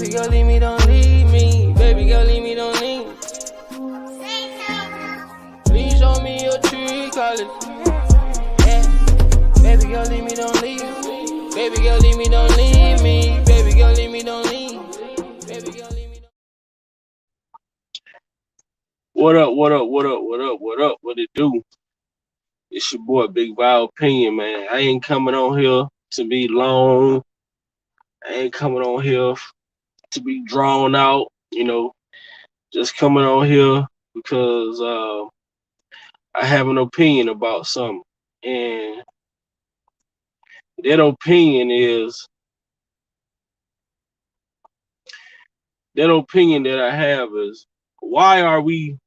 Baby girl, leave me, don't leave me. Baby girl, leave me, don't leave me. Please show me your tree colors. Yeah. Baby girl, leave me, don't leave me. Baby girl, leave me, don't leave me. Baby girl, leave me, don't leave me. Baby girl, leave me, don't. What up, what up, what up, what up, what up, what it do? It's your boy Big Val Opinion, man. I ain't coming on here to be long. I ain't coming on here to be drawn out, just coming on here because I have an opinion about something. And that opinion is that opinion that I have is why are we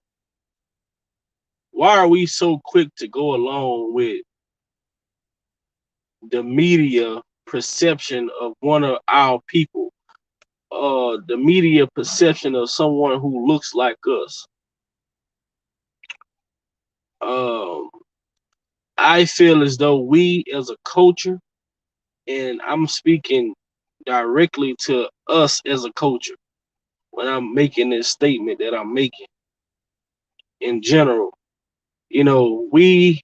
so quick to go along with the media perception of one of our people, the media perception of someone who looks like us? Um, I feel as though we as a culture, and I'm speaking directly to us as a culture when I'm making this statement that I'm making in general, we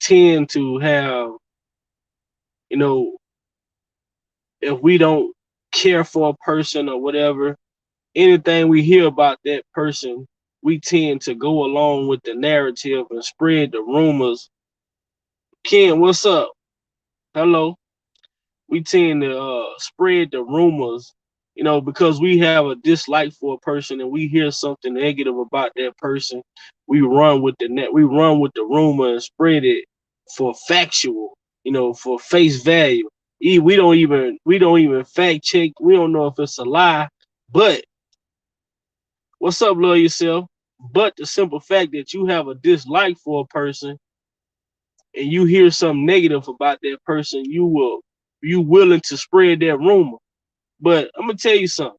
tend to have, you know, if we don't care for a person or whatever, anything we hear about that person, we tend to go along with the narrative and spread the rumors. Ken, what's up? Hello. We tend to spread the rumors, because we have a dislike for a person and we hear something negative about that person. We run with the rumor and spread it for factual, for face value. We don't even fact check. We don't know if it's a lie. But what's up, love yourself? But the simple fact that you have a dislike for a person and you hear something negative about that person, you willing to spread that rumor. But I'm gonna tell you something.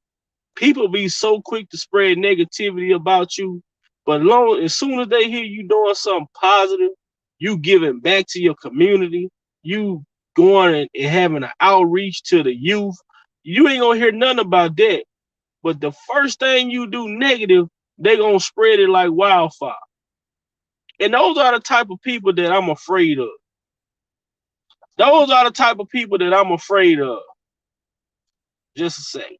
People be so quick to spread negativity about you, but as soon as they hear you doing something positive, you giving back to your community, you going and having an outreach to the youth, you ain't gonna hear nothing about that. But the first thing you do negative, they gonna spread it like wildfire. And those are the type of people that I'm afraid of. Those are the type of people that I'm afraid of. Just a second.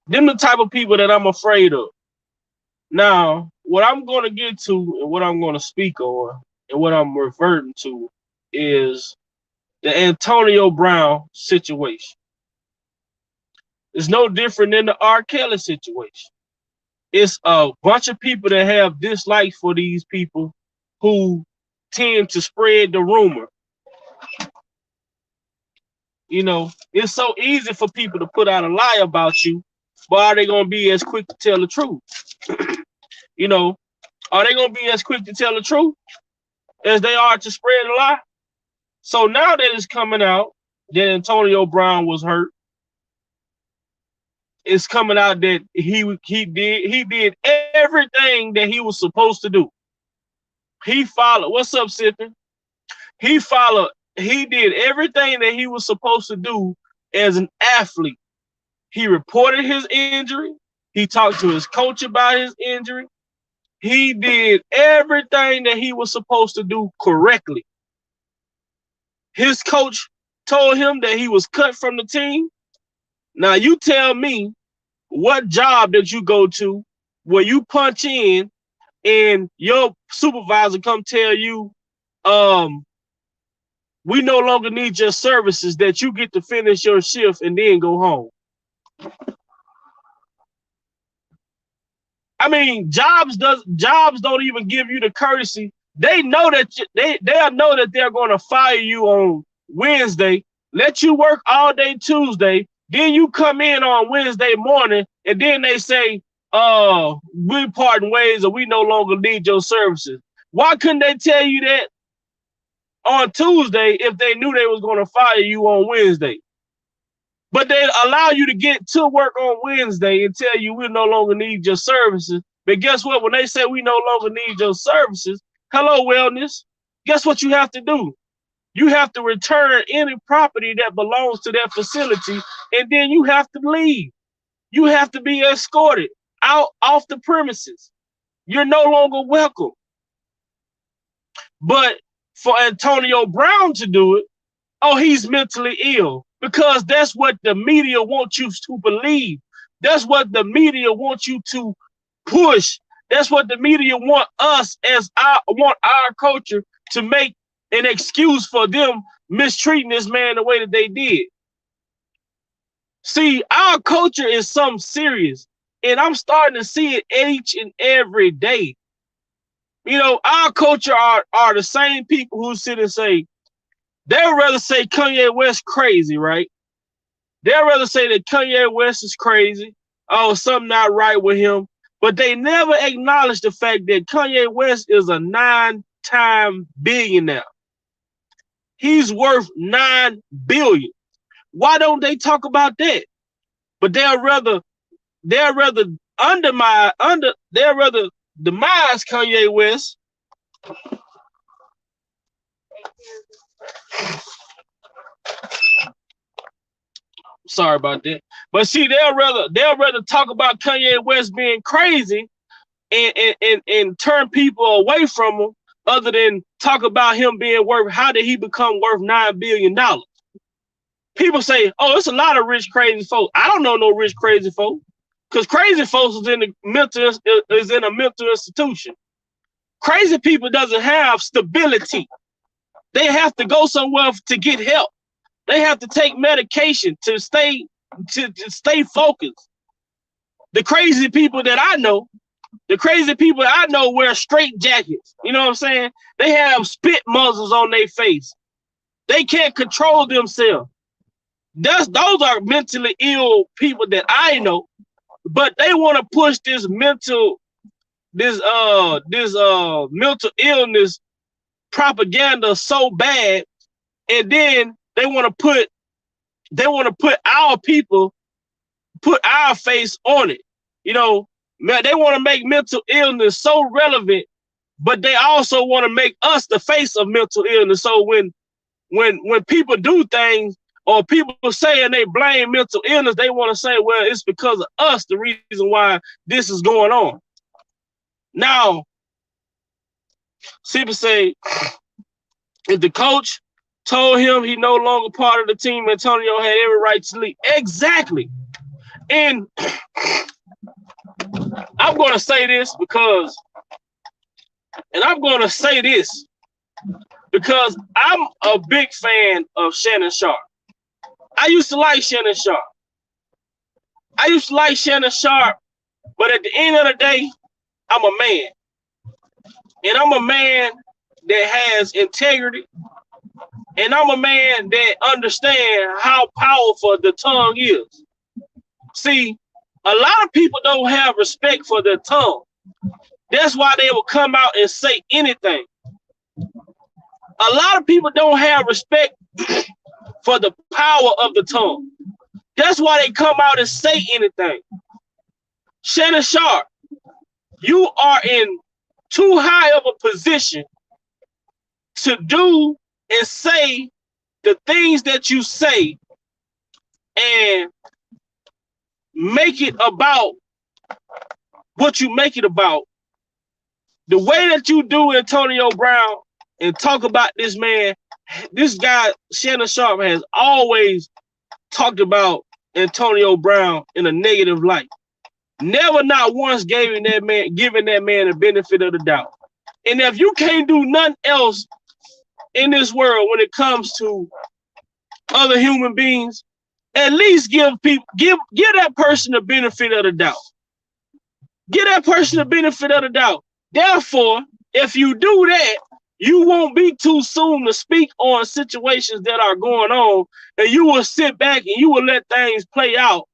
Them the type of people that I'm afraid of. Now, what I'm going to get to and what I'm going to speak on and what I'm reverting to is the Antonio Brown situation. It's no different than the R. Kelly situation. It's a bunch of people that have dislikes for these people who tend to spread the rumor. It's so easy for people to put out a lie about you, but are they going to be as quick to tell the truth? Are they going to be as quick to tell the truth as they are to spread a lie? So now that it's coming out that Antonio Brown was hurt, it's coming out that he did everything that he was supposed to do. He followed. What's up, Sippin? He did everything that he was supposed to do as an athlete. He reported his injury. He talked to his coach about his injury. He did everything that he was supposed to do correctly. His coach told him that he was cut from the team. Now you tell me what job did you go to where you punch in and your supervisor come tell you, we no longer need your services, that you get to finish your shift and then go home. I mean, jobs don't even give you the courtesy. They know that they'll know that they're going to fire you on Wednesday, let you work all day Tuesday, then you come in on Wednesday morning, and then they say, we parting ways or we no longer need your services. Why couldn't they tell you that on Tuesday if they knew they was going to fire you on Wednesday? But they allow you to get to work on Wednesday and tell you we no longer need your services. But guess what? When they say we no longer need your services, hello, wellness. Guess what you have to do? You have to return any property that belongs to that facility, and then you have to leave. You have to be escorted out off the premises. You're no longer welcome. But for Antonio Brown to do it, oh, he's mentally ill, because that's what the media wants you to believe. That's what the media wants you to push. That's what the media want us want our culture to make an excuse for them mistreating this man the way that they did. See, our culture is something serious, and I'm starting to see it each and every day. You know, our culture are the same people who sit and say, they'd rather say Kanye West crazy, right? They'd rather say that Kanye West is crazy. Oh, something not right with him. But they never acknowledge the fact that Kanye West is a 9-time billionaire. He's worth $9 billion. Why don't they talk about that? But they'll rather demise Kanye West. Sorry about that. But see, they'll rather talk about Kanye West being crazy and turn people away from him, other than talk about him being worth, how did he become worth $9 billion? People say, oh, it's a lot of rich, crazy folks. I don't know no rich, crazy folks, because crazy folks is in a mental institution. Crazy people doesn't have stability. They have to go somewhere to get help. They have to take medication to stay focused. The crazy people I know wear straight jackets. You know what I'm saying? They have spit muzzles on their face. They can't control themselves. Those are mentally ill people that I know, but they want to push this mental illness propaganda so bad, and then they want to put our people, put our face on it. You know, they want to make mental illness so relevant, but they also want to make us the face of mental illness. So when people do things, or people saying they blame mental illness, they want to say, well, it's because of us, the reason why this is going on. Now, people say, if the coach told him he no longer part of the team, Antonio had every right to leave. Exactly. And I'm going to say this because I'm a big fan of Shannon Sharpe. I used to like Shannon Sharpe. But at the end of the day, I'm a man. And I'm a man that has integrity. And I'm a man that understands how powerful the tongue is. See, a lot of people don't have respect for their tongue. That's why they will come out and say anything. A lot of people don't have respect for the power of the tongue. That's why they come out and say anything. Shannon Sharpe, you are in too high of a position to do and say the things that you say and make it about what you make it about. The way that you do Antonio Brown and talk about this man, this guy, Shannon Sharpe, has always talked about Antonio Brown in a negative light. Never, not once, giving that man the benefit of the doubt. And if you can't do nothing else in this world when it comes to other human beings, at least give that person the benefit of the doubt. Give that person the benefit of the doubt. Therefore, if you do that, you won't be too soon to speak on situations that are going on, and you will sit back and you will let things play out,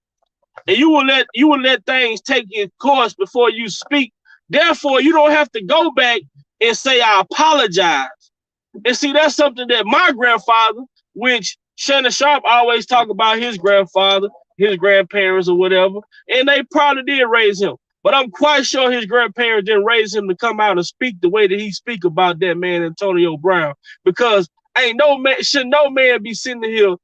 and you will let things take its course before you speak. Therefore, you don't have to go back and say, I apologize. And see, that's something that my grandfather, which Shannon Sharpe always talk about his grandfather, his grandparents or whatever, and they probably did raise him. But I'm quite sure his grandparents didn't raise him to come out and speak the way that he speak about that man, Antonio Brown. Because ain't no man, should no man be sitting here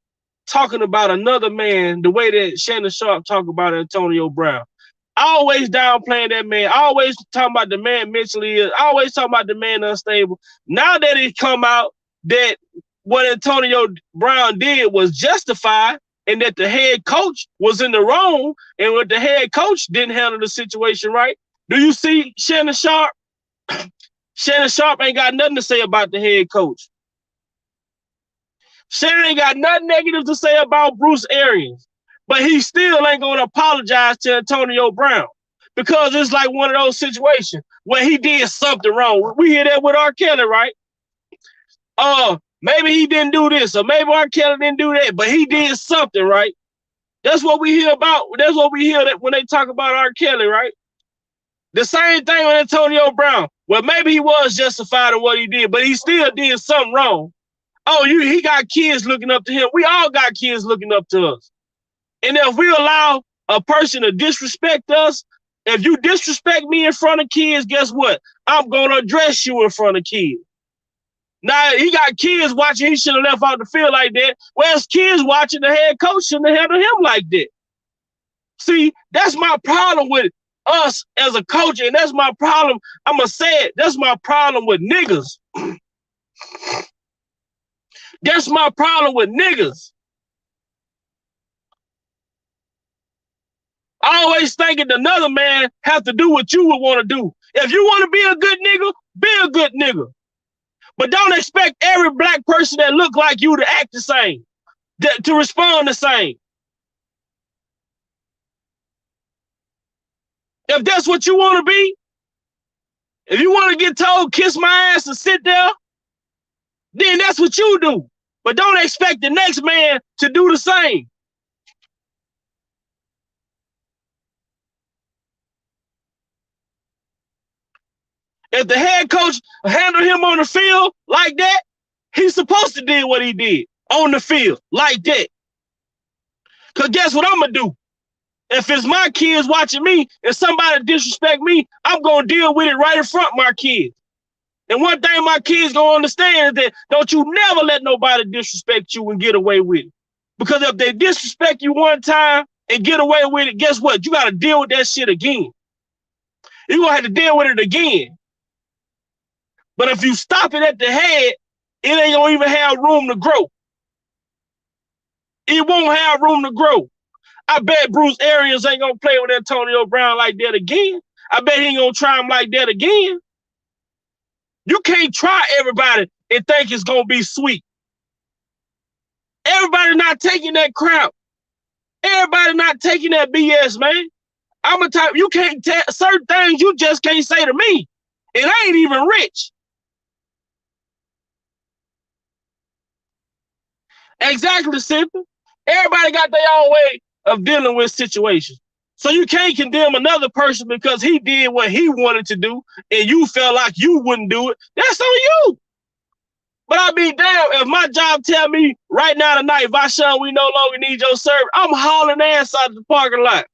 talking about another man the way that Shannon Sharpe talk about Antonio Brown. Always downplaying that man. Always talking about the man mentally ill. Always talking about the man unstable. Now that it come out that what Antonio Brown did was justified, and that the head coach was in the wrong, and what the head coach didn't handle the situation right. Do you see Shannon Sharpe? Shannon Sharpe ain't got nothing to say about the head coach. Shannon ain't got nothing negative to say about Bruce Arians, but he still ain't going to apologize to Antonio Brown because it's like one of those situations where he did something wrong. We hear that with R. Kelly, right? Maybe he didn't do this, or maybe R. Kelly didn't do that, but he did something, right? That's what we hear about. That's what we hear that when they talk about R. Kelly, right? The same thing with Antonio Brown. Well, maybe he was justified in what he did, but he still did something wrong. Oh, he got kids looking up to him. We all got kids looking up to us. And if we allow a person to disrespect us, if you disrespect me in front of kids, guess what? I'm going to address you in front of kids. Now, he got kids watching. He should have left out the field like that. Whereas kids watching, the head coach shouldn't have handled him like that. See, that's my problem with us as a coach, and that's my problem. I'm going to say it. That's my problem with niggas. That's my problem with niggas. Always thinking another man have to do what you would want to do. If you want to be a good nigga, be a good nigga. But don't expect every black person that look like you to act the same, to respond the same. If that's what you want to be, if you want to get told, kiss my ass and sit there, then that's what you do. But don't expect the next man to do the same. If the head coach handled him on the field like that, he's supposed to do what he did on the field like that. Because guess what I'm going to do? If it's my kids watching me and somebody disrespect me, I'm going to deal with it right in front of my kids. And one thing my kids going to understand is that don't you never let nobody disrespect you and get away with it. Because if they disrespect you one time and get away with it, guess what? You got to deal with that shit again. You're going to have to deal with it again. But if you stop it at the head, it ain't going to even have room to grow. It won't have room to grow. I bet Bruce Arians ain't going to play with Antonio Brown like that again. I bet he ain't going to try him like that again. You can't try everybody and think it's going to be sweet. Everybody not taking that crap. Everybody not taking that BS, man. I'm a type, you can't tell certain things you just can't say to me. And I ain't even rich. Exactly, simple. Everybody got their own way of dealing with situations. So you can't condemn another person because he did what he wanted to do and you felt like you wouldn't do it. That's on you. But I be damn, if my job tell me right now tonight, Vashon, we no longer need your service, I'm hauling ass out of the parking lot.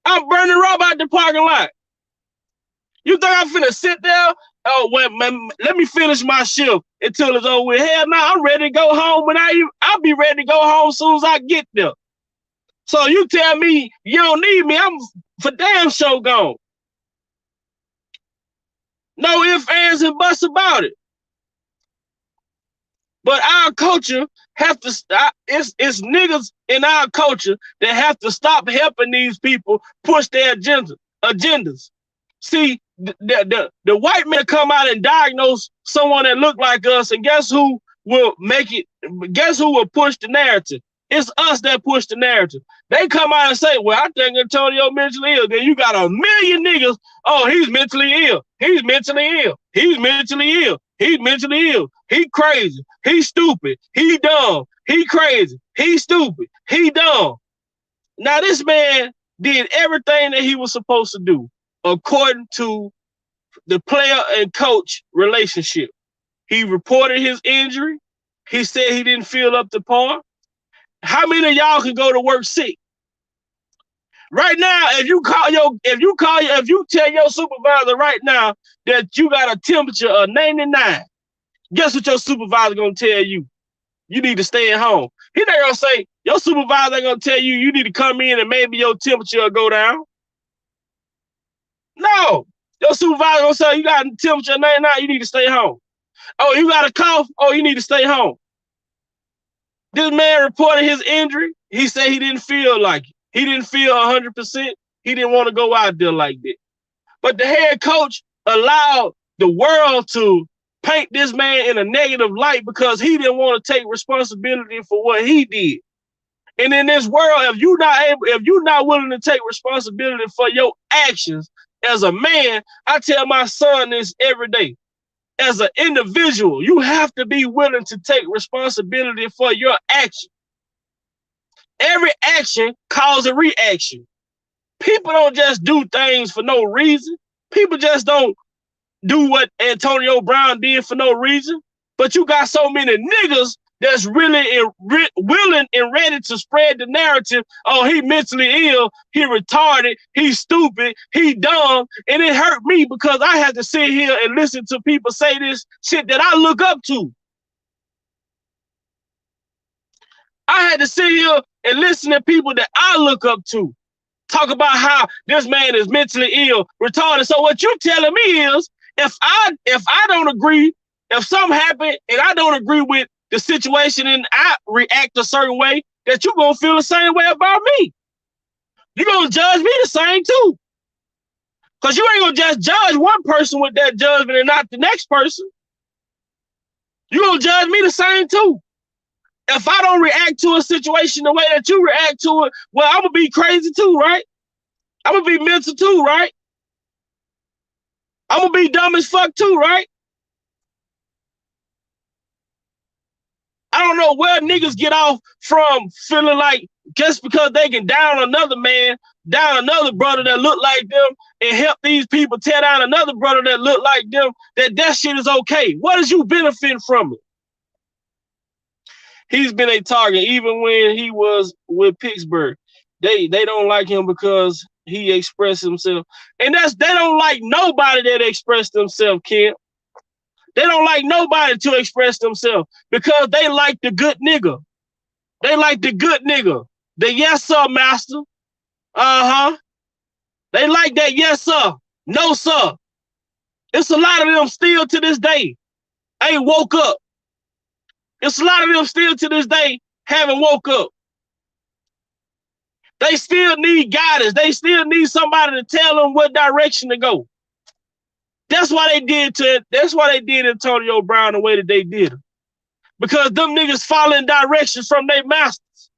I'm burning rubber out the parking lot. You think I'm finna sit there? Oh, well, man, let me finish my shift until it's over with. Hell no, I'm ready to go home when I'll be ready to go home as soon as I get there. So you tell me you don't need me, I'm for damn sure gone. No ifs, ands, and buts about it. But our culture have to stop. It's niggas in our culture that have to stop helping these people push their agendas. See, the white men come out and diagnose someone that look like us, and guess who will make it? Guess who will push the narrative? It's us that push the narrative. They come out and say, well, I think Antonio mentally ill. Then you got a million niggas, oh, he's mentally ill. He's mentally ill. He's mentally ill. He's mentally ill. He crazy. He stupid. He dumb. He crazy. He stupid. He dumb. Now this man did everything that he was supposed to do according to the player and coach relationship. He reported his injury. He said he didn't feel up to par. How many of y'all can go to work sick? Right now, if you tell your supervisor right now that you got a temperature of 99, guess what your supervisor gonna tell you? You need to stay at home. He not gonna say, your supervisor ain't gonna tell you you need to come in and maybe your temperature will go down. No. Your supervisor gonna say you got a temperature of 99, you need to stay home. Oh, you got a cough? Oh, you need to stay home. This man reported his injury. He said he didn't feel like it. He didn't feel 100%. He didn't want to go out there like that. But the head coach allowed the world to paint this man in a negative light because he didn't want to take responsibility for what he did. And in this world, if you're not willing to take responsibility for your actions as a man, I tell my son this every day. As an individual, you have to be willing to take responsibility for your action. Every action causes a reaction. People don't just do things for no reason. People just don't do what Antonio Brown did for no reason. But you got so many niggas that's really willing and ready to spread the narrative. Oh, he mentally ill, he retarded, he's stupid, he dumb. And it hurt me because I had to sit here and listen to people say this shit that I look up to. I had to sit here and listen to people that I look up to talk about how this man is mentally ill, retarded. So what you telling me is, if I don't agree, if something happened and I don't agree with the situation and I react a certain way, that you're going to feel the same way about me. You're going to judge me the same too. Because you ain't going to just judge one person with that judgment and not the next person. You're going to judge me the same too. If I don't react to a situation the way that you react to it, well, I'm going to be crazy too, right? I'm going to be mental too, right? I'm going to be dumb as fuck too, right? I don't know where niggas get off from feeling like just because they can down another man, down another brother that look like them, and help these people tear down another brother that look like them, that shit is okay. What is you benefiting from it? He's been a target even when he was with Pittsburgh. They don't like him because he expressed himself. And they don't like nobody that expressed themselves, kid. They don't like nobody to express themselves because they like the good nigga. They like the good nigga. The yes sir master. Uh-huh. They like that yes sir. No sir. It's a lot of them still to this day ain't woke up. It's a lot of them still to this day haven't woke up. They still need guidance. They still need somebody to tell them what direction to go. That's why they did Antonio Brown the way that they did him. Because them niggas following directions from their masters.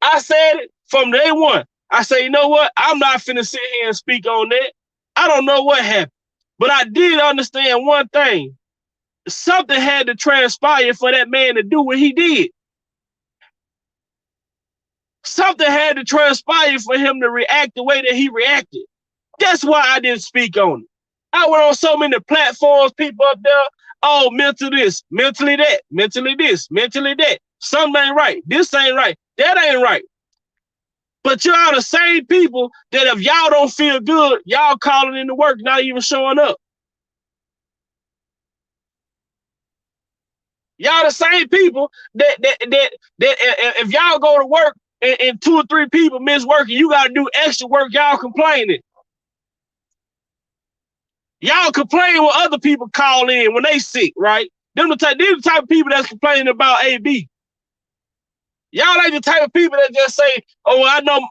I said it from day one. I say, you know what? I'm not finna sit here and speak on that. I don't know what happened. But I did understand one thing. Something had to transpire for that man to do what he did. Something had to transpire for him to react the way that he reacted. That's why I didn't speak on it. I went on so many platforms, people up there, oh, mental this, mentally that, mentally this, mentally that. Something ain't right. This ain't right. That ain't right. But y'all the same people that if y'all don't feel good, y'all calling into work, not even showing up. Y'all the same people that if y'all go to work and 2 or 3 people miss work and you got to do extra work, y'all complaining. Y'all complain when other people call in when they sick, right? These the type of people that's complaining about AB. Y'all ain't the type of people that just say, oh, I know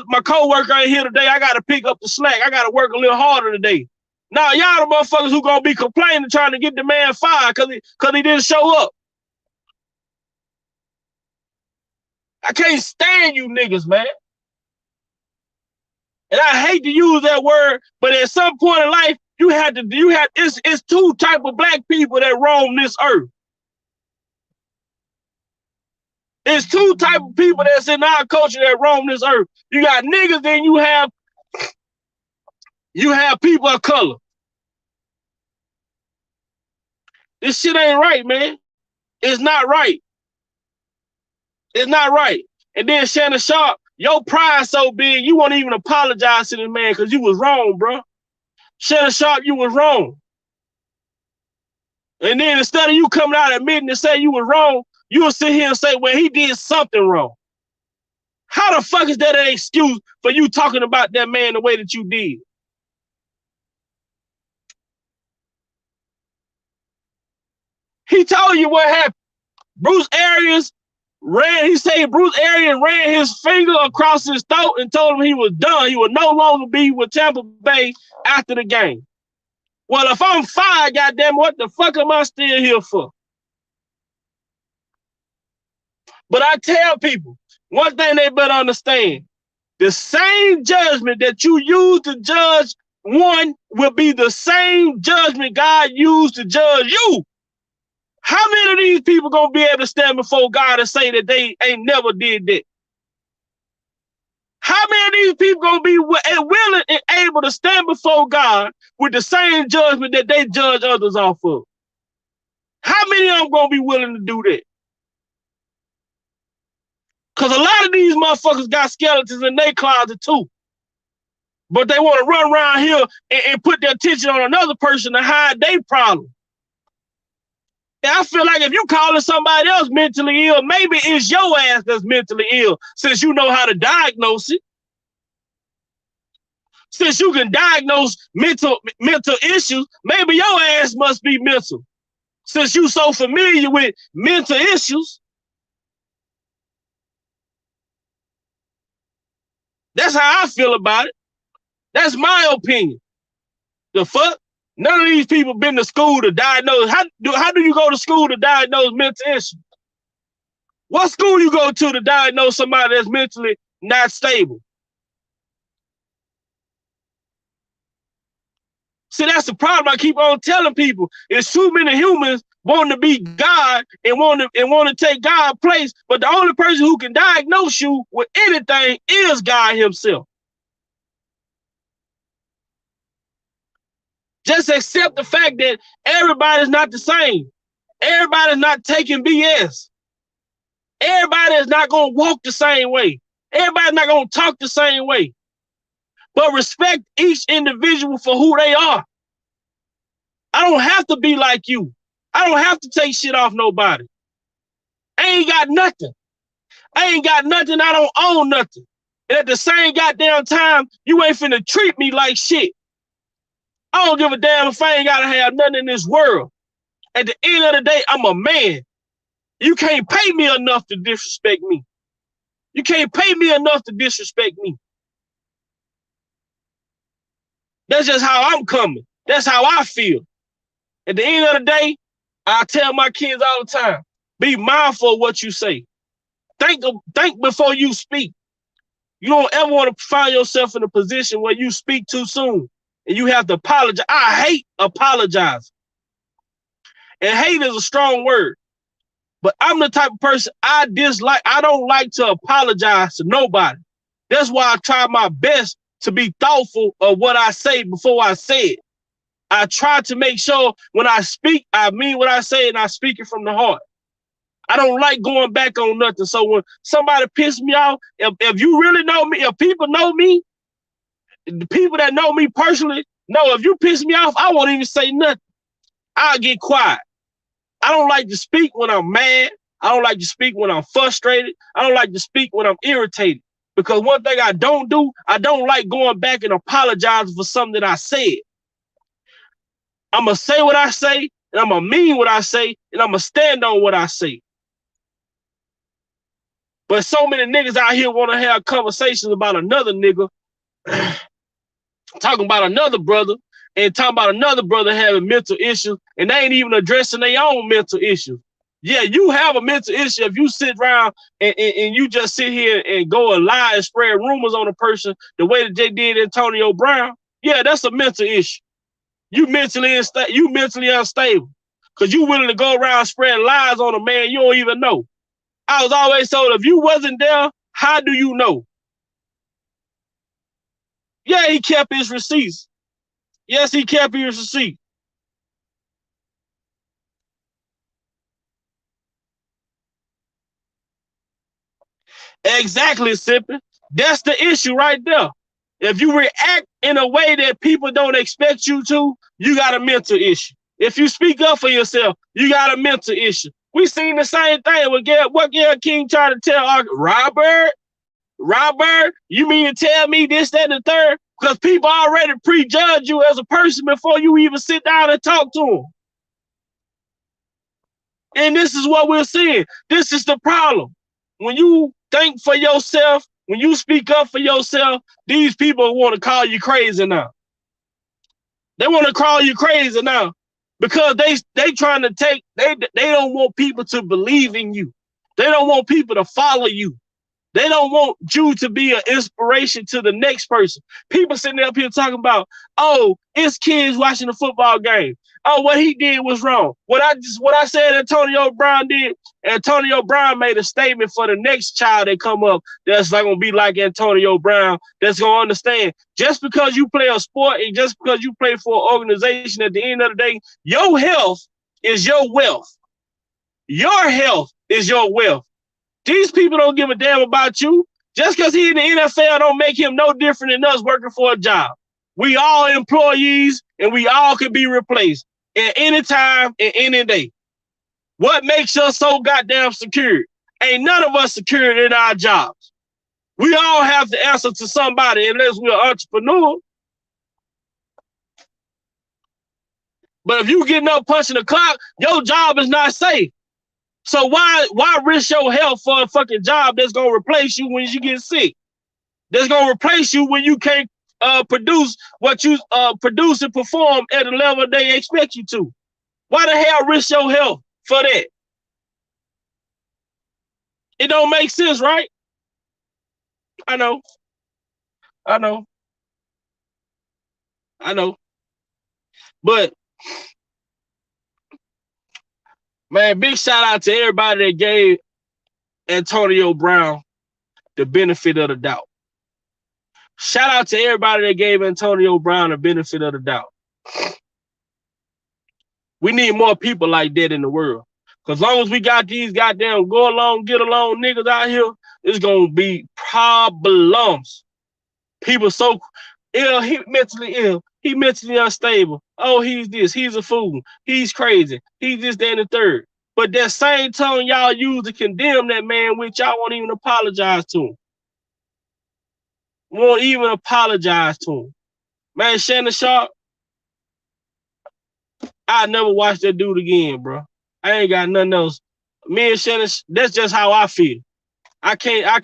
my coworker ain't here today. I got to pick up the slack. I got to work a little harder today. Now, y'all the motherfuckers who gonna be complaining trying to get the man fired because he didn't show up. I can't stand you niggas, man. And I hate to use that word, but at some point in life, it's 2 type of black people that roam this earth. It's 2 type of people that's in our culture that roam this earth. You got niggas, then you have people of color. This shit ain't right, man. It's not right. It's not right. And then Shannon Sharpe, your pride so big, you won't even apologize to this man because you was wrong, bro. Shannon Sharpe, you was wrong. And then instead of you coming out admitting to say you was wrong, you will sit here and say, well, he did something wrong. How the fuck is that an excuse for you talking about that man the way that you did? He told you what happened. Bruce Arians Bruce Arians ran his finger across his throat and told him he was done. He would no longer be with Tampa Bay after the game. Well, if I'm fired, goddamn, what the fuck am I still here for? But I tell people, one thing they better understand, the same judgment that you use to judge one will be the same judgment God used to judge you. How many of these people gonna be able to stand before God and say that they ain't never did that? How many of these people gonna be willing and able to stand before God with the same judgment that they judge others off of? How many of them gonna be willing to do that? Because a lot of these motherfuckers got skeletons in their closet too. But they want to run around here and put their attention on another person to hide their problem. And I feel like if you calling somebody else mentally ill, maybe it's your ass that's mentally ill, since you know how to diagnose it. Since you can diagnose mental issues, maybe your ass must be mental. Since you so familiar with mental issues. That's how I feel about it. That's my opinion. The fuck? None of these people been to school to diagnose. How do you go to school to diagnose mental issues? What school you go to diagnose somebody that's mentally not stable? See, that's the problem I keep on telling people. It's too many humans wanting to be God and want to take God's place, but the only person who can diagnose you with anything is God himself. Just accept the fact that everybody's not the same. Everybody's not taking BS. Everybody is not going to walk the same way. Everybody's not going to talk the same way. But respect each individual for who they are. I don't have to be like you. I don't have to take shit off nobody. I ain't got nothing. I ain't got nothing. I don't own nothing. And at the same goddamn time, you ain't finna treat me like shit. I don't give a damn if I ain't gotta have nothing in this world. At the end of the day, I'm a man. You can't pay me enough to disrespect me. You can't pay me enough to disrespect me. That's just how I'm coming. That's how I feel. At the end of the day, I tell my kids all the time, be mindful of what you say. Think before you speak. You don't ever want to find yourself in a position where you speak too soon and you have to apologize. I hate apologizing. And hate is a strong word. But I'm the type of person I don't like to apologize to nobody. That's why I try my best to be thoughtful of what I say before I say it. I try to make sure when I speak, I mean what I say and I speak it from the heart. I don't like going back on nothing. So when somebody pisses me off, if you really know me, if people know me, the people that know me personally, know if you piss me off, I won't even say nothing. I'll get quiet. I don't like to speak when I'm mad. I don't like to speak when I'm frustrated. I don't like to speak when I'm irritated. Because one thing I don't do, I don't like going back and apologizing for something that I said. I'm going to say what I say, and I'm going to mean what I say, and I'm going to stand on what I say. But so many niggas out here want to have conversations about another nigga, talking about another brother, and talking about another brother having mental issues, and they ain't even addressing their own mental issues. Yeah, you have a mental issue if you sit around and you just sit here and go and lie and spread rumors on a person the way that they did Antonio Brown. Yeah, that's a mental issue. You mentally unstable because you willing to go around spreading lies on a man you don't even know. I was always told, if you wasn't there, how do you know? Yeah, he kept his receipts. Yes, he kept his receipt. Exactly, Sippin. That's the issue right there. If you react in a way that people don't expect you to, you got a mental issue. If you speak up for yourself, you got a mental issue. We seen the same thing with what Gayle King tried to tell Robert, you mean to tell me this, that, and the third? Because people already prejudge you as a person before you even sit down and talk to them. And this is what we're seeing. This is the problem. When you think for yourself, when you speak up for yourself, these people want to call you crazy now. They want to call you crazy now because they trying to they don't want people to believe in you. They don't want people to follow you. They don't want you to be an inspiration to the next person. People sitting up here talking about, oh, it's kids watching a football game. Oh, what he did was wrong. What I said Antonio Brown did, Antonio Brown made a statement for the next child that come up that's not going to be like Antonio Brown, that's going to understand. Just because you play a sport and just because you play for an organization, at the end of the day, your health is your wealth. Your health is your wealth. These people don't give a damn about you. Just because he's in the NFL don't make him no different than us working for a job. We all employees and we all can be replaced at any time and any day. What makes us so goddamn secure? Ain't none of us secure in our jobs. We all have to answer to somebody unless we're entrepreneurs. But if you getting up punching the clock, your job is not safe. So why risk your health for a fucking job that's gonna replace you when you get sick? That's gonna replace you when you can't produce what you produce and perform at the level they expect you to. Why the hell risk your health for that? It don't make sense, right? I know. But man, big shout out to everybody that gave Antonio Brown the benefit of the doubt. Shout out to everybody that gave Antonio Brown the benefit of the doubt. We need more people like that in the world. Because as long as we got these goddamn go along, get along niggas out here, it's going to be problems. People so ill, he mentally ill. He mentally unstable. Oh, he's this. He's a fool. He's crazy. He's this, that, and the third. But that same tone y'all use to condemn that man, which y'all won't even apologize to him. Won't even apologize to him. Man, Shannon Sharpe, I never watch that dude again, bro. I ain't got nothing else. Me and Shannon, that's just how I feel. I can't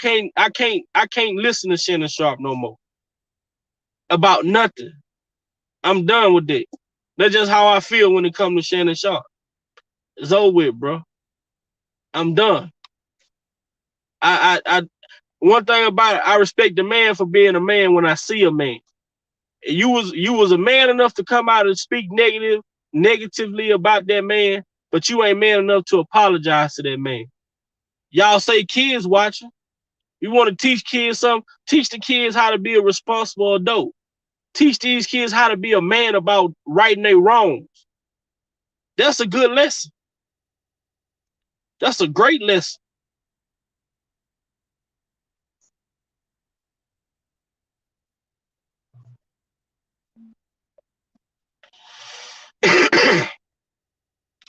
listen to Shannon Sharpe no more. About nothing. I'm done with that. That's just how I feel when it comes to Shannon Sharpe. It's over with, bro. I'm done. One thing about it, I respect the man for being a man when I see a man. You was a man enough to come out and speak negatively about that man, but you ain't man enough to apologize to that man. Y'all say kids watching. You want to teach kids something? Teach the kids how to be a responsible adult. Teach these kids how to be a man about righting their wrongs. That's a good lesson. That's a great lesson.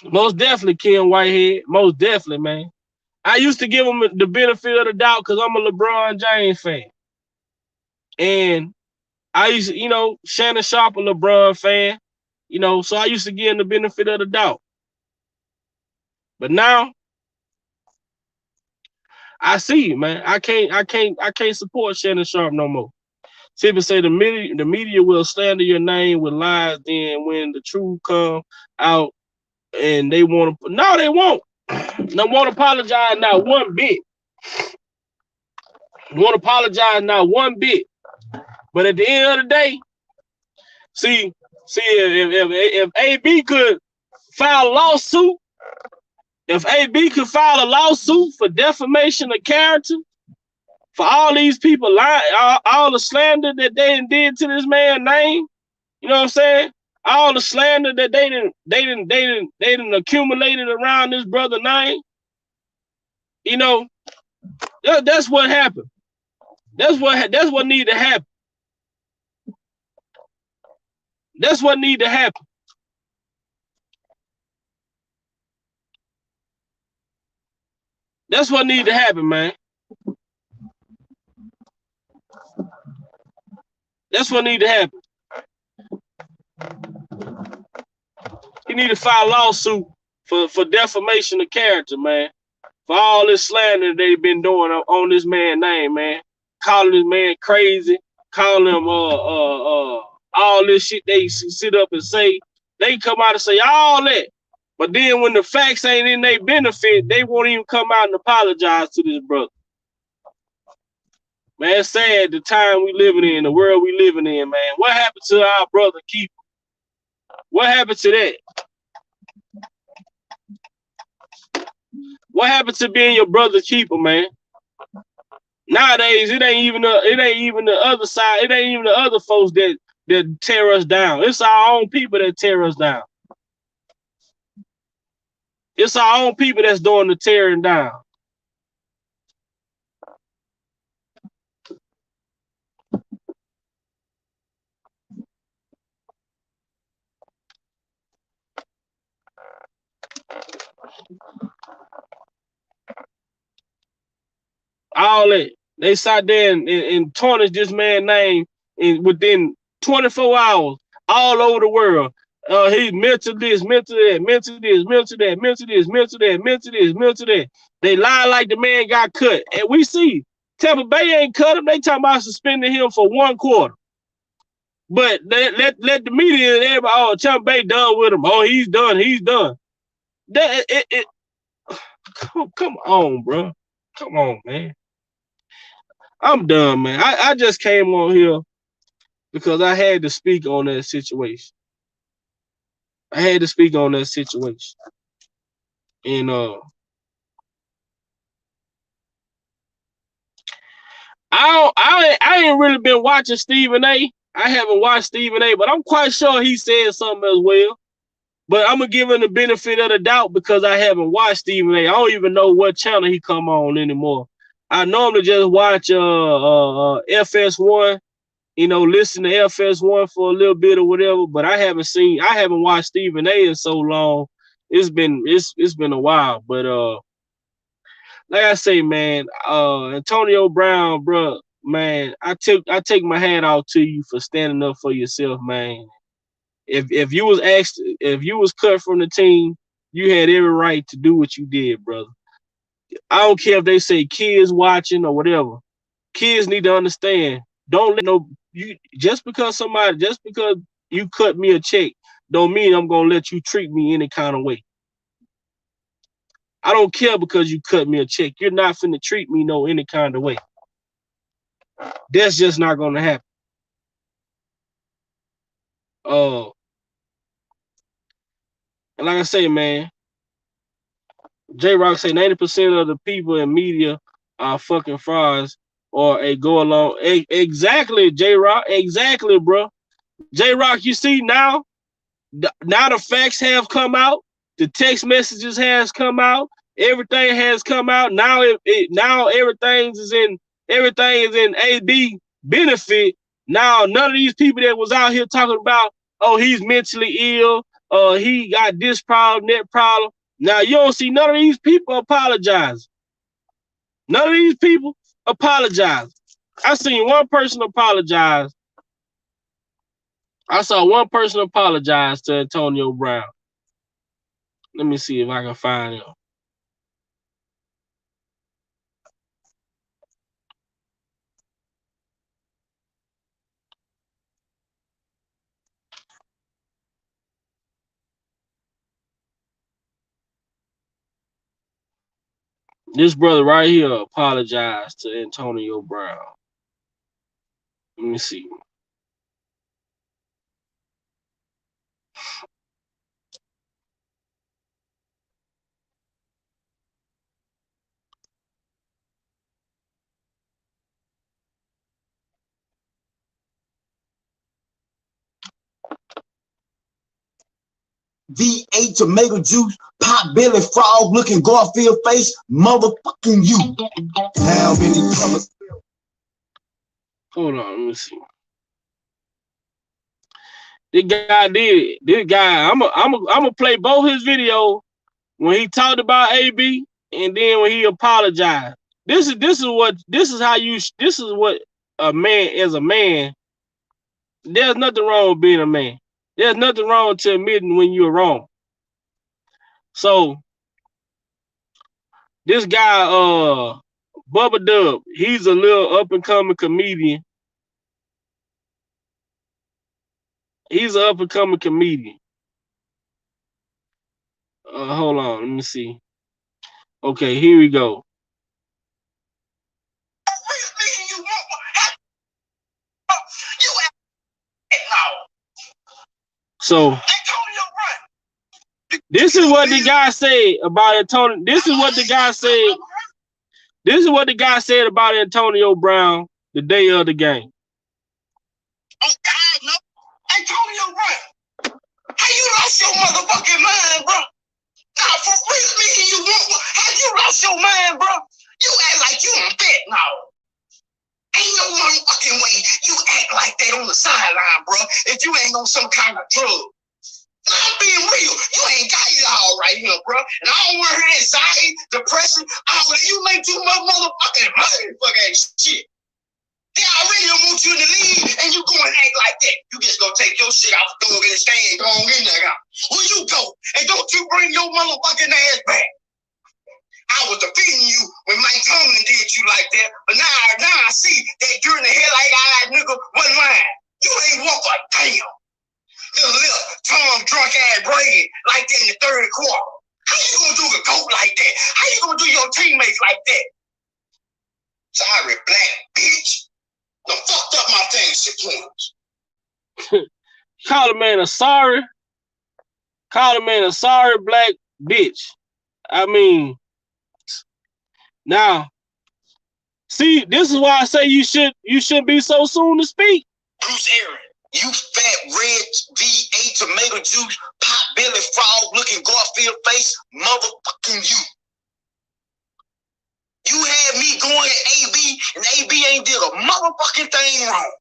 Most definitely, Ken Whitehead. Most definitely, man. I used to give him the benefit of the doubt because I'm a LeBron James fan. And I used to, Shannon Sharpe, a LeBron fan, so I used to give him the benefit of the doubt. But now, I see, man. I can't support Shannon Sharpe no more. People say the media will slander your name with lies. Then when the truth come out, and they want to, no, they won't. They won't apologize not one bit. Won't apologize not one bit. But at the end of the day, see, if AB could file a lawsuit, if AB could file a lawsuit for defamation of character, for all these people lying, all the slander that they did to this man's name, you know what I'm saying? All the slander that they didn't accumulated around this brother's name, That's what happened. That's what need to happen. That's what need to happen. That's what need to happen, man. That's what need to happen. He need to file a lawsuit for defamation of character, man. For all this slander they've been doing on this man's name, man. Calling this man crazy, calling him all this shit they sit up and say. They come out and say all that. But then when the facts ain't in their benefit, they won't even come out and apologize to this brother. Man, it's sad the time we living in, the world we living in, man. What happened to our brother Keeper? What happened to that? What happened to being your brother's keeper, man? Nowadays, it ain't even the other side. It ain't even the other folks that tear us down. It's our own people that tear us down. It's our own people that's doing the tearing down. All that. They sat there and tarnished this man's name within 24 hours all over the world. He's mental this, mental that, mental this, mental that, mental this, mental that, mental this, mental that. They lie like the man got cut. And we see Tampa Bay ain't cut him. They talking about suspending him for 1 quarter. But let the media and everybody, oh, Tampa Bay done with him. Oh, he's done. He's done. Come on, bro. Come on, man. I'm done, man. I just came on here because I had to speak on that situation. I had to speak on that situation. And I ain't really been watching Stephen A. I haven't watched Stephen A, but I'm quite sure he said something as well. But I'm gonna give him the benefit of the doubt because I haven't watched Stephen A. I don't even know what channel he come on anymore. I normally just watch FS1, listen to FS1 for a little bit or whatever, but I haven't watched Stephen A in so long. It's been a while. But like I say, man, Antonio Brown, bro, man, I take my hat off to you for standing up for yourself, man. If you was cut from the team, you had every right to do what you did, brother. I don't care if they say kids watching or whatever. Kids need to understand. Don't let just because you cut me a check, don't mean I'm gonna let you treat me any kind of way. I don't care because you cut me a check. You're not finna treat me any kind of way. That's just not gonna happen. And like I say, man, J-Rock say 90% of the people in media are fucking frauds or a go along. Exactly, J-Rock. Exactly, bro. J-Rock, you see now the facts have come out. The text messages has come out. Everything has come out. Now now everything is in AD benefit. Now none of these people that was out here talking about, oh, he's mentally ill, he got this problem, that problem. Now you don't see none of these people apologize. None of these people apologize. I seen one person apologize. I saw one person apologize to Antonio Brown. Let me see if I can find him. This brother right here apologized to Antonio Brown. Let me see. V8 tomato juice, Pop Billy Frog looking Garfield face, motherfucking you. How many colors? Hold on, let me see. This guy did it. This guy, I'm gonna play both his videos when he talked about AB and then when he apologized. This is what a man as a man. There's nothing wrong with being a man. There's nothing wrong to admitting when you're wrong. So this guy, Bubba Dub, he's a little up and coming comedian. He's an up and coming comedian. Hold on, let me see. Okay, here we go. So this is what the guy said about Antonio. This is what the guy said. This is what the guy said about Antonio Brown the day of the game. Oh God, no. Antonio Brown, how you lost your motherfucking mind, bro? Nah, for real, nigga, you want? How you lost your mind, bro? You act like you on that now. Ain't no motherfucking way you act like that on the sideline, bro. If you ain't on some kind of drug. Now, I'm being real. You ain't got it all right here, bro. And I don't want to hear anxiety, depression. You make too much motherfucking money for that shit. They already don't want you in the league, and you go and act like that. You just gonna take your shit out the door and stand, go on in there. Where you go? And don't you bring your motherfucking ass back. I was defeating you when Mike Tomlin did you like that, but now I see that you're in the headlight nigga wasn't mine. You ain't worth a damn. Little Tom drunk ass Brady like that in the third quarter. How you gonna do a goat like that? How you gonna do your teammates like that? Sorry, black bitch. Done fucked up my fantasy points. Call a man a sorry black bitch. I mean, now, see, this is why I say you shouldn't be so soon to speak. Bruce Aaron, you fat red V8 tomato juice, Pop Billy Frog looking Garfield face, motherfucking you. You had me going at AB, and AB ain't did a motherfucking thing wrong.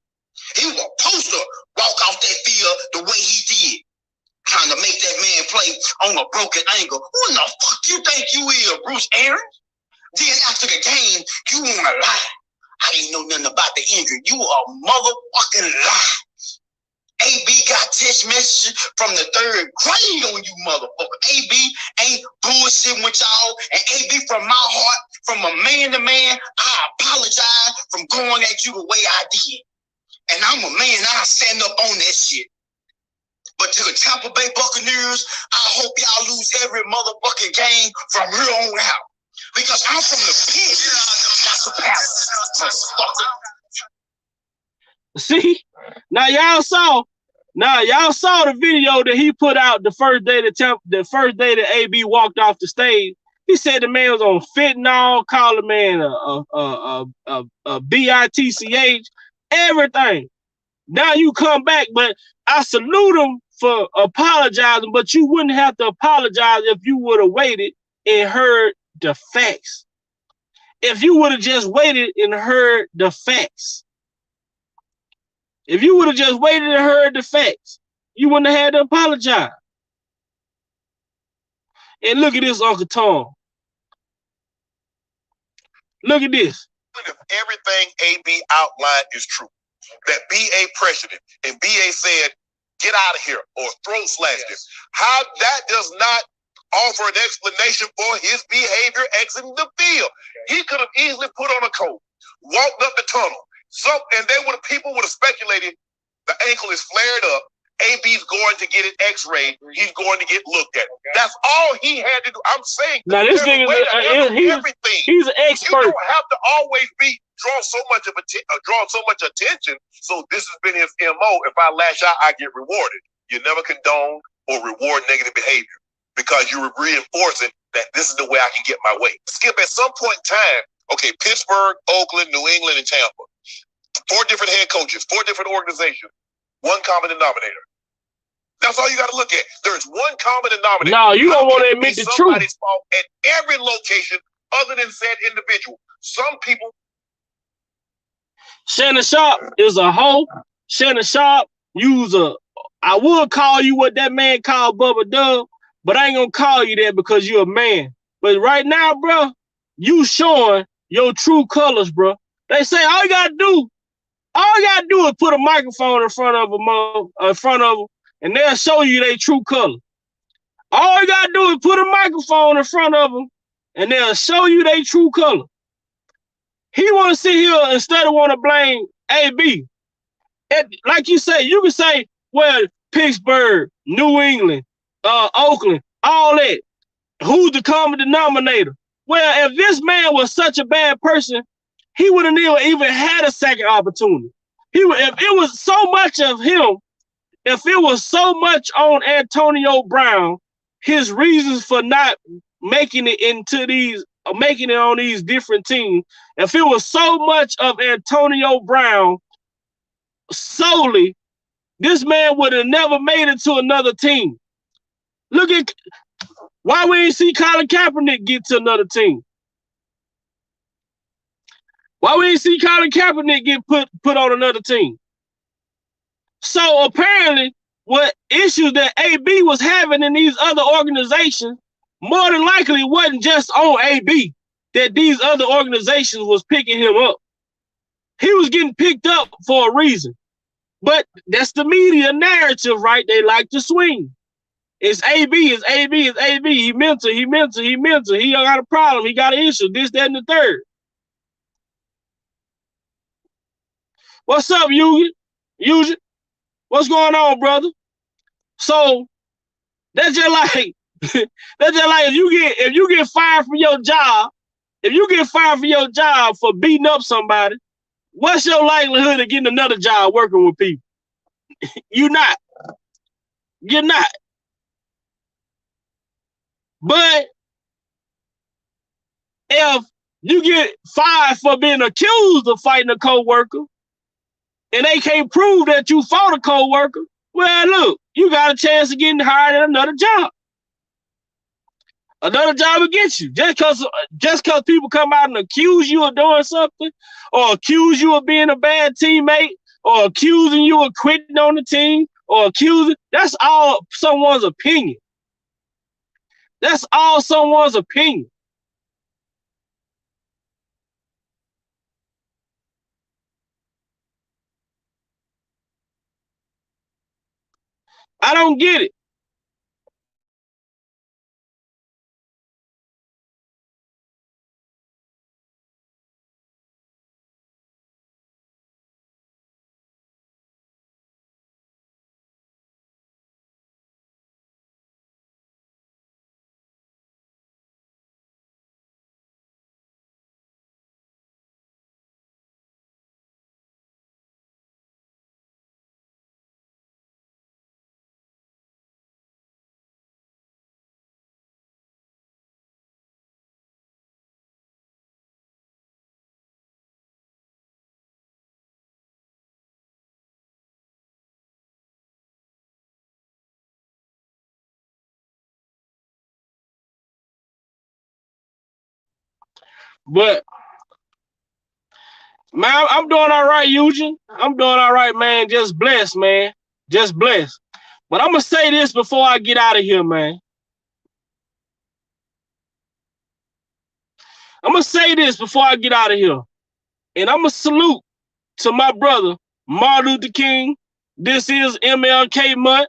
He was supposed to walk off that field the way he did, trying to make that man play on a broken ankle. Who in the fuck you think you is, Bruce Aaron? Then after the game, you want to lie. I didn't know nothing about the injury. You a motherfucking lie. AB got text messages from the third grade on you, motherfucker. AB ain't bullshitting with y'all. And AB, from my heart, from a man to man, I apologize from going at you the way I did. And I'm a man, I stand up on that shit. But to the Tampa Bay Buccaneers, I hope y'all lose every motherfucking game from here on out. Because I'm from the pit. That's the palace. See? Now y'all saw the video that he put out the first day that AB walked off the stage. He said the man was on fentanyl, called the man a bitch, everything. Now you come back, but I salute him for apologizing, but you wouldn't have to apologize if you would have waited and heard the facts. If you would have just waited and heard the facts. If you would have just waited and heard the facts, you wouldn't have had to apologize. And look at this, Uncle Tom. Look at this. If everything AB outlined is true, that BA pressured him and BA said, get out of here or throat slashed him, how that does not offer an explanation for his behavior exiting the field. He could have easily put on a coat, walked up the tunnel. And people would have speculated the ankle is flared up. AB's going to get it x-rayed. He's going to get looked at. That's all he had to do. I'm saying now this nigga, everything. He's an expert. You don't have to always draw so much attention. So this has been his MO. If I lash out, I get rewarded. You never condone or reward negative behavior because you're reinforcing that this is the way I can get my way. Skip, at some point in time, okay, Pittsburgh, Oakland, New England, and Tampa. 4 different head coaches, 4 different organizations, one common denominator. That's all you got to look at. There's one common denominator. No, you don't want to admit the truth. Somebody's fault at every location other than said individual. Some people. Shannon Sharp is a hoe. Shannon Sharp use a. I would call you what that man called Bubba Dub, but I ain't gonna call you that because you're a man. But right now, bro, you showing your true colors, bro. They say all you gotta do is put a microphone in front of them, and they'll show you their true color. All you gotta do is put a microphone in front of them, and they'll show you their true color. He want to sit here instead of want to blame AB. Like you say, you can say, well, Pittsburgh, New England, Oakland, all that. Who's the common denominator? Well, if this man was such a bad person, he would have never even had a second opportunity. If it was so much of him, if it was so much on Antonio Brown, his reasons for not making it on these different teams, if it was so much of Antonio Brown solely, this man would have never made it to another team. Look at why we didn't see Colin Kaepernick get to another team. Why we didn't see Colin Kaepernick get put on another team? So apparently, what issues that AB was having in these other organizations, more than likely wasn't just on AB, that these other organizations was picking him up. He was getting picked up for a reason. But that's the media narrative, right? They like to swing. It's AB, it's AB, it's AB. He mental. He got a problem. He got an issue. This, that, and the third. What's up, Eugene? What's going on, brother? So that's just like if you get fired from your job, for beating up somebody, what's your likelihood of getting another job working with people? You're not. But if you get fired for being accused of fighting a coworker, and they can't prove that you fought a coworker, well, look, you got a chance of getting hired at another job. Another job against you. Just because people come out and accuse you of doing something, or accuse you of being a bad teammate, or accusing you of quitting on the team, or accusing, that's all someone's opinion. That's all someone's opinion. I don't get it. But man, I'm doing all right, Eugene. I'm doing all right, man. Just blessed, man. Just blessed. But I'm gonna say this before I get out of here, man. I'm gonna say this before I get out of here. And I'm gonna salute to my brother, Martin Luther King. This is MLK month.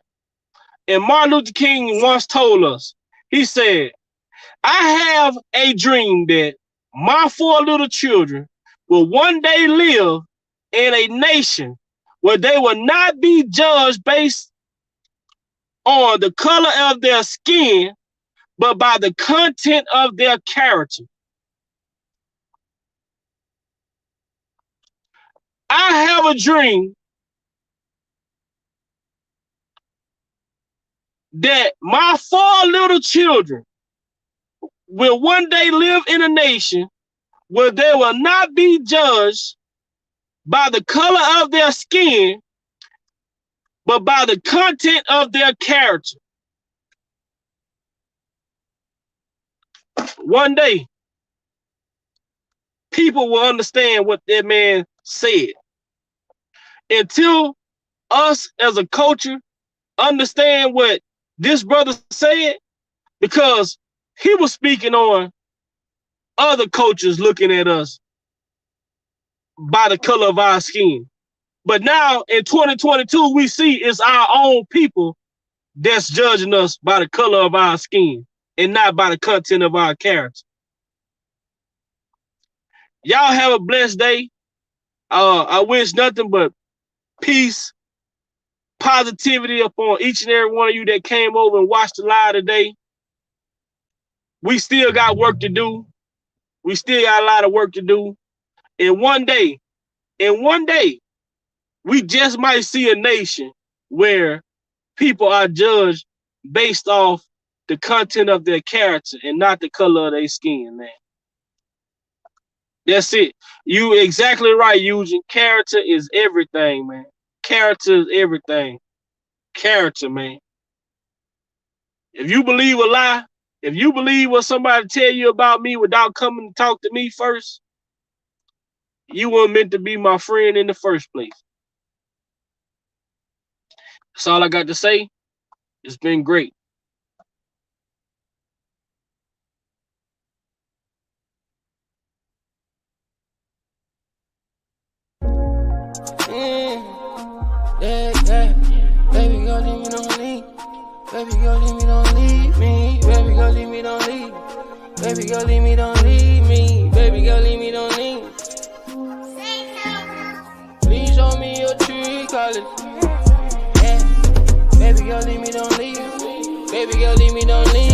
And Martin Luther King once told us, he said, I have a dream that my 4 little children will one day live in a nation where they will not be judged based on the color of their skin, but by the content of their character. I have a dream that my 4 little children will one day live in a nation where they will not be judged by the color of their skin, but by the content of their character. One day, people will understand what that man said. Until us as a culture understand what this brother said, because he was speaking on other cultures looking at us by the color of our skin. But now in 2022, we see it's our own people that's judging us by the color of our skin and not by the content of our character. Y'all have a blessed day. I wish nothing but peace, positivity upon each and every one of you that came over and watched the live today. We still got work to do. We still got a lot of work to do. And one day, we just might see a nation where people are judged based off the content of their character and not the color of their skin, man. That's it. You exactly right, Eugene. Character is everything, man. Character is everything. Character, man. If you believe a lie, if you believe what somebody tell you about me without coming to talk to me first, you weren't meant to be my friend in the first place. That's all I got to say. It's been great. Yeah. Baby girl, leave me, don't leave. Baby girl, leave me, don't leave me. Baby girl, leave me, don't leave. Baby girl, leave me, don't leave me. Baby girl, leave me, don't leave. Please show me your tree colors. Yeah. Baby girl, leave me, don't leave. Baby girl, leave me, don't leave.